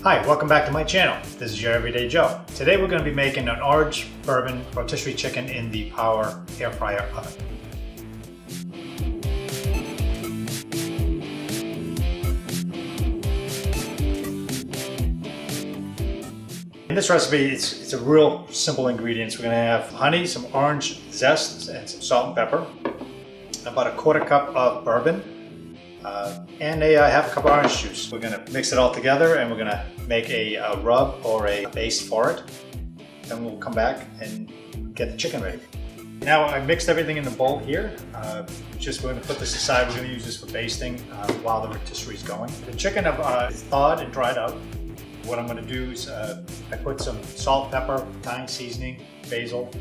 Hi, welcome back to my channel. This is Your Everyday Joe. Today we're going to be making an orange bourbon rotisserie chicken in the Power air fryer oven. In this recipe, it's a real simple ingredients. We're going to have honey, some orange zest, and some salt and pepper, about a quarter cup of bourbon, and half a cup of orange juice. We're going to mix it all together and we're going to make a rub or a base for it. Then we'll come back and get the chicken ready. Now I mixed everything in the bowl here. We're going to put this aside. We're going to use this for basting while the rotisserie is going. The chicken is thawed and dried out. What I'm going to do is I put some salt, pepper, thyme seasoning, basil,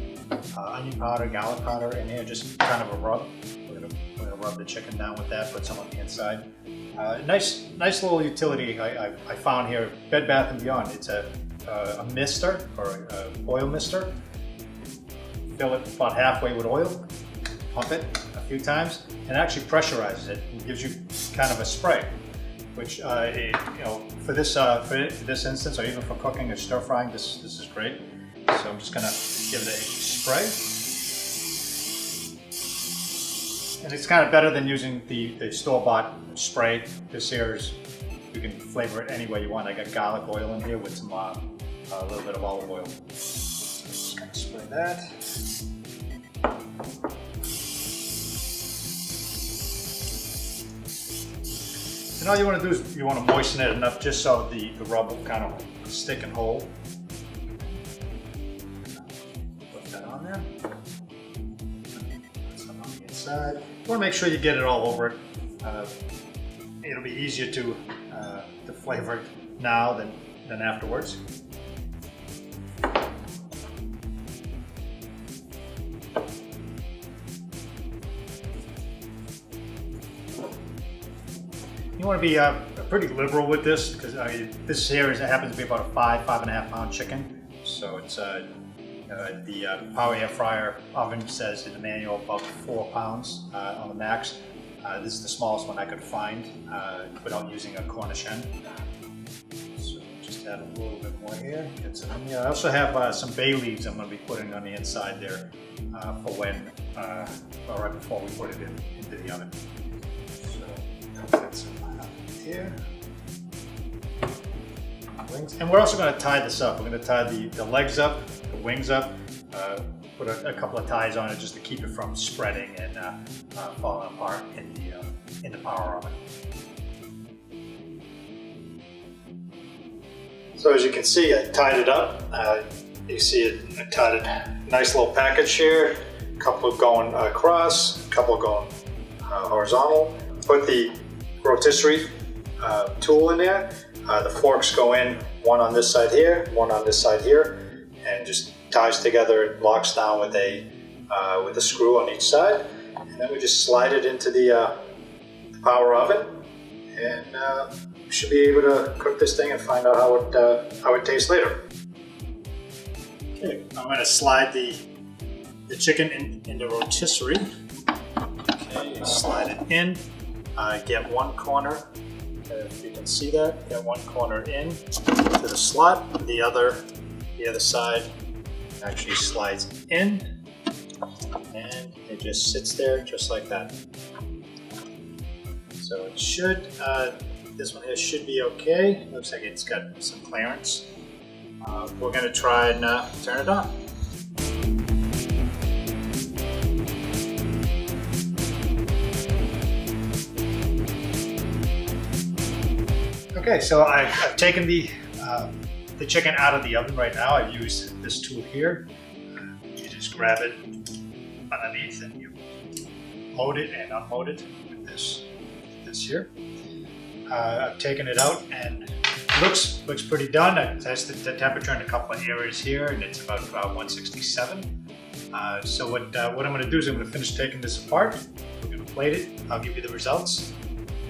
onion powder, garlic powder in here, just kind of a rub. We're going to rub the chicken down with that, put some on the inside. Nice little utility I found here, Bed Bath & Beyond. It's a mister, or an oil mister. Fill it about halfway with oil, pump it a few times, and actually pressurizes it and gives you kind of a spray. Which, for this instance, or even for cooking or stir frying, this is great. So I'm just gonna give it a spray. And it's kind of better than using the store-bought spray. This here is, you can flavor it any way you want. I got garlic oil in here with some a little bit of olive oil. So I'm just gonna spray that. And all you want to do is you want to moisten it enough just so the rub will kind of stick and hold. Put that on there. Put some on the inside. You want to make sure you get it all over it. It'll be easier to flavor it now than afterwards. You want to be pretty liberal with this, because this here happens to be about a 5.5 pound chicken. So it's the Power air fryer oven says in the manual about 4 pounds on the max. This is the smallest one I could find without using a Cornish hen. So just add a little bit more here. Get some in here. I also have some bay leaves I'm going to be putting on the inside there for when, right before we put it into the oven. So get some here. Wings. And we're also going to tie this up. We're going to tie the legs up, the wings up, put a couple of ties on it just to keep it from spreading and falling apart in the Power oven. So as you can see, I tied it up. You see it, I tied it, nice little package here. A couple going across, a couple going horizontal. Put the rotisserie tool in there. The forks go in, one on this side here, one on this side here, and just ties together and locks down with a screw on each side. And then we just slide it into the Power oven, and we should be able to cook this thing and find out how it tastes later. Okay, I'm going to slide the chicken in the rotisserie. Okay, slide it in. Get one corner, if you can see that, get one corner in to the slot. The other side actually slides in, and it just sits there just like that. So it should, this one here should be okay. Looks like it's got some clearance. We're going to try and turn it on. Okay, so I've taken the chicken out of the oven right now. I've used this tool here. You just grab it underneath and you load it and unload it with this here. I've taken it out and it looks pretty done. I tested the temperature in a couple of areas here, and it's about 167. So what I'm going to do is I'm going to finish taking this apart. We're going to plate it. I'll give you the results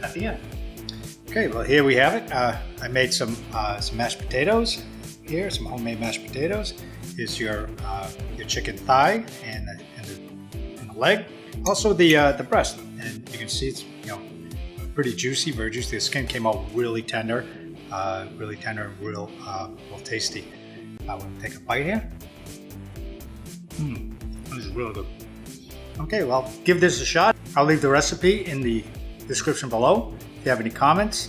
at the end. Okay, well here we have it. I made some mashed potatoes here, some homemade mashed potatoes. Here's your chicken thigh and the leg. Also the breast, and you can see it's pretty juicy, very juicy. The skin came out really tender. Really tender and real tasty. I'm going to take a bite here. This is really good. Okay, well, give this a shot. I'll leave the recipe in the description below. If you have any comments,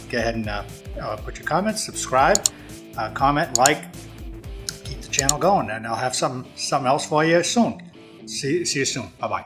go ahead and put your comments, subscribe, comment, like, keep the channel going, and I'll have something else for you soon. See you soon. Bye-bye.